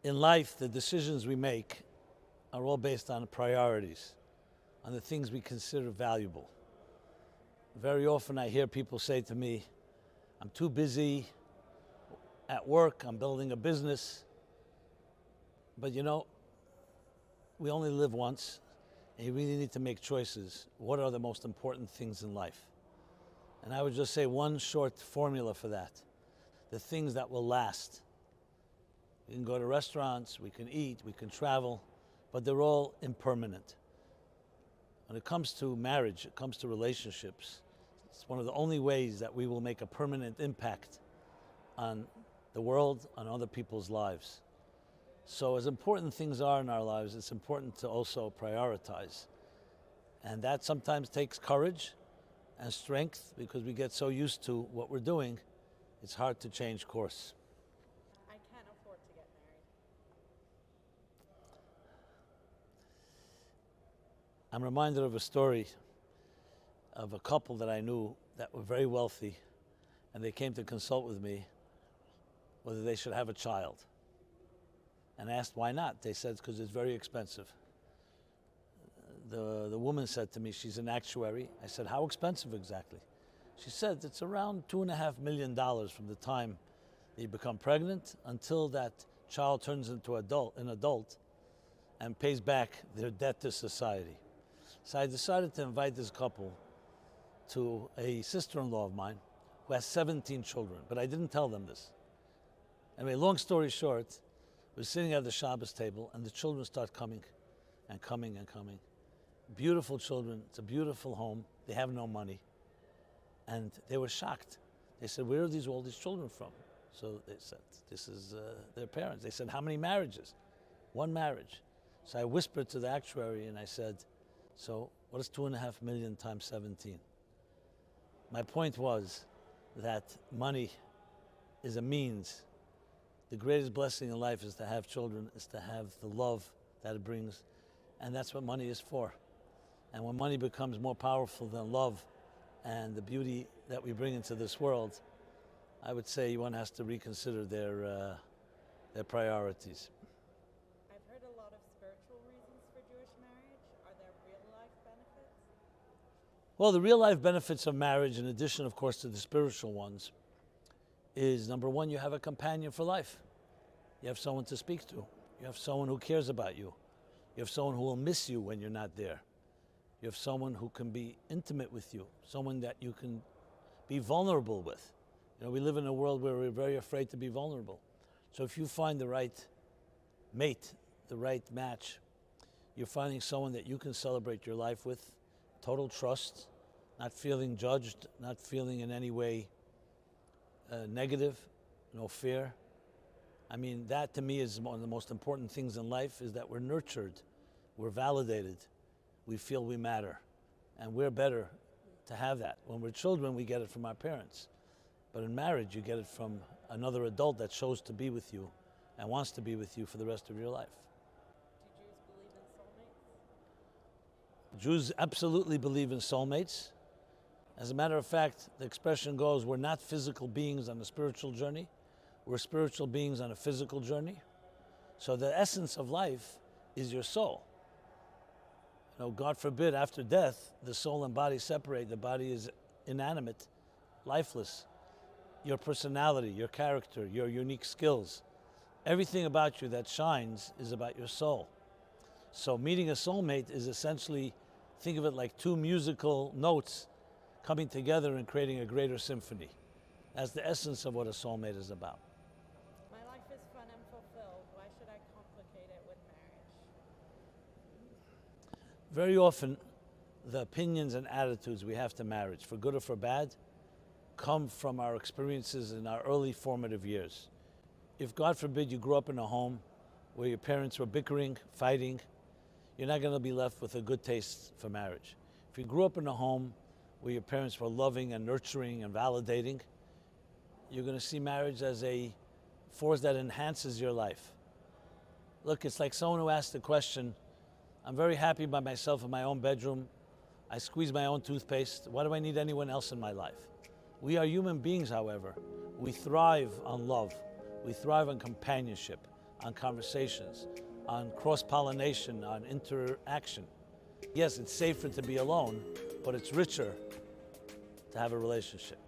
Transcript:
In life, the decisions we make are all based on priorities, on the things we consider valuable. Very often I hear people say to me, I'm too busy at work, I'm building a business. But you know, we only live once, and you really need to make choices. What are the most important things in life? And I would just say one short formula for that: the things that will last. We can go to restaurants, we can eat, we can travel, but they're all impermanent. When it comes to marriage, it comes to relationships, it's one of the only ways that we will make a permanent impact on the world, on other people's lives. So as important things are in our lives, it's important to also prioritize. And that sometimes takes courage and strength, because we get so used to what we're doing, it's hard to change course. I can't afford to get married. I'm reminded of a story of a couple that I knew that were very wealthy, and they came to consult with me whether they should have a child. And I asked why not. They said because it's very expensive. The woman said to me, she's an actuary. I said, how expensive exactly? She said it's around $2.5 million from the time that you become pregnant until that child turns into an adult and pays back their debt to society. So I decided to invite this couple to a sister-in-law of mine who has 17 children, but I didn't tell them this. Anyway, long story short, we're sitting at the Shabbos table and the children start coming and coming and coming. Beautiful children, it's a beautiful home, they have no money. And they were shocked. They said, where are all these children from? So they said, this is their parents. They said, how many marriages? One marriage. So I whispered to the actuary and I said, so what is 2.5 million times 17? My point was that money is a means. The greatest blessing in life is to have children, is to have the love that it brings, and that's what money is for. And when money becomes more powerful than love and the beauty that we bring into this world, I would say one has to reconsider their priorities. I've heard a lot of spiritual reasons for Jewish marriage. Are there real-life benefits? Well, the real-life benefits of marriage, in addition, of course, to the spiritual ones, is number one, you have a companion for life. You have someone to speak to. You have someone who cares about you. You have someone who will miss you when you're not there. You have someone who can be intimate with you, someone that you can be vulnerable with. You know, we live in a world where we're very afraid to be vulnerable. So if you find the right mate, the right match, you're finding someone that you can celebrate your life with, total trust, not feeling judged, not feeling in any way negative, no fear. I mean, that to me is one of the most important things in life, is that we're nurtured, we're validated, we feel we matter, and we're better to have that. When we're children, we get it from our parents. But in marriage, you get it from another adult that chose to be with you and wants to be with you for the rest of your life. Do Jews believe in soulmates? Jews absolutely believe in soulmates. As a matter of fact, the expression goes, we're not physical beings on a spiritual journey, we're spiritual beings on a physical journey. So the essence of life is your soul. You know, God forbid, after death, the soul and body separate. The body is inanimate, lifeless. Your personality, your character, your unique skills, everything about you that shines is about your soul. So meeting a soulmate is essentially, think of it like two musical notes coming together and creating a greater symphony. That's the essence of what a soulmate is about. My life is fun and fulfilled. Why should I complicate it with marriage? Very often, the opinions and attitudes we have to marriage, for good or for bad, come from our experiences in our early formative years. If, God forbid, you grew up in a home where your parents were bickering, fighting, you're not going to be left with a good taste for marriage. If you grew up in a home where your parents were loving and nurturing and validating, you're going to see marriage as a force that enhances your life. Look, it's like someone who asked the question, I'm very happy by myself in my own bedroom. I squeeze my own toothpaste. Why do I need anyone else in my life? We are human beings, however. We thrive on love. We thrive on companionship, on conversations, on cross-pollination, on interaction. Yes, it's safer to be alone, but it's richer to have a relationship.